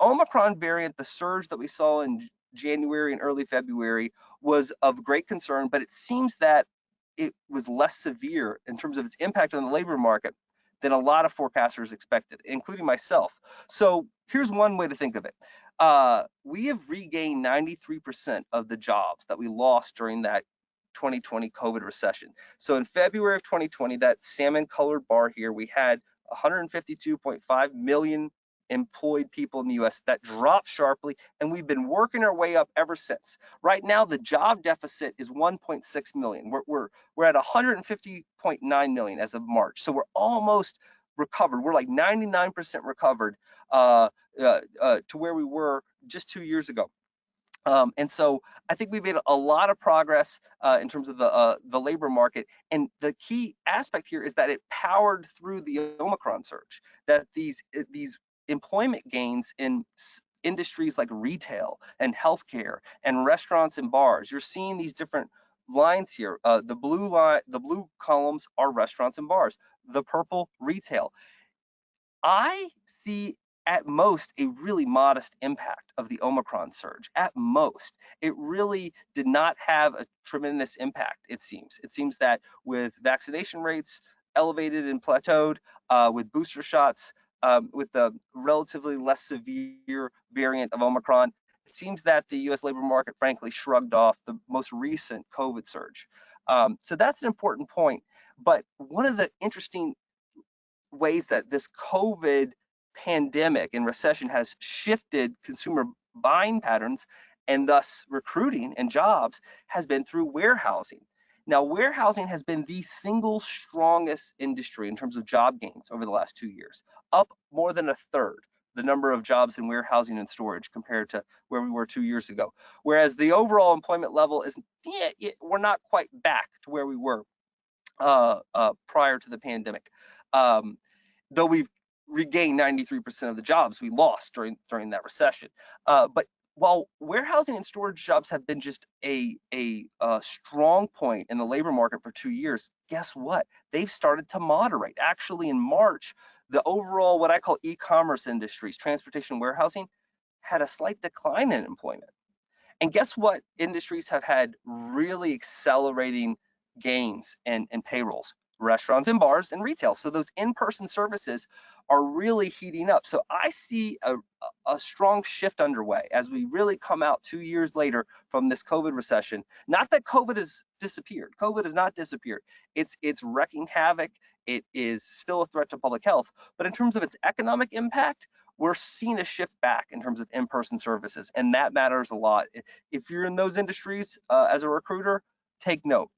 Omicron variant, the surge that we saw in January and early February was of great concern, but it seems that it was less severe in terms of its impact on the labor market than a lot of forecasters expected, including myself. So here's one way to think of it. We have regained 93% of the jobs that we lost during that 2020 COVID recession. So in February of 2020, that salmon colored bar here, we had 152.5 million employed people in the US. That dropped sharply, and we've been working our way up ever since. Right now, the job deficit is 1.6 million. We're at 150.9 million as of March. So we're almost recovered. We're like 99% recovered to where we were just 2 years ago. And so I think we've made a lot of progress in terms of the labor market. And the key aspect here is that it powered through the Omicron surge, that these employment gains in industries like retail and healthcare and restaurants and bars. You're seeing these different lines here. The blue columns are restaurants and bars. The purple, retail. I see at most a really modest impact of the Omicron surge. At most, it really did not have a tremendous impact, it seems. It seems that with vaccination rates elevated and plateaued, with booster shots, with the relatively less severe variant of Omicron, it seems that the US labor market, frankly, shrugged off the most recent COVID surge. So that's an important point. But one of the interesting ways that this COVID pandemic and recession has shifted consumer buying patterns and thus recruiting and jobs has been through warehousing. Now, warehousing has been the single strongest industry in terms of job gains over the last 2 years, up more than a third the number of jobs in warehousing and storage compared to where we were 2 years ago. Whereas the overall employment level is, we're not quite back to where we were prior to the pandemic. Though we've regained 93% of the jobs we lost during that recession. But while warehousing and storage jobs have been just a strong point in the labor market for 2 years, guess what? They've started to moderate. Actually, in March, the overall, what I call e-commerce industries, transportation, warehousing, had a slight decline in employment. And guess what industries have had really accelerating gains in payrolls? Restaurants and bars and retail. So those in-person services are really heating up. So I see a strong shift underway as we really come out 2 years later from this COVID recession. Not that COVID has disappeared. COVID has not disappeared. It's wreaking havoc. It is still a threat to public health. But in terms of its economic impact, we're seeing a shift back in terms of in-person services, and that matters a lot. If you're in those industries as a recruiter, take note.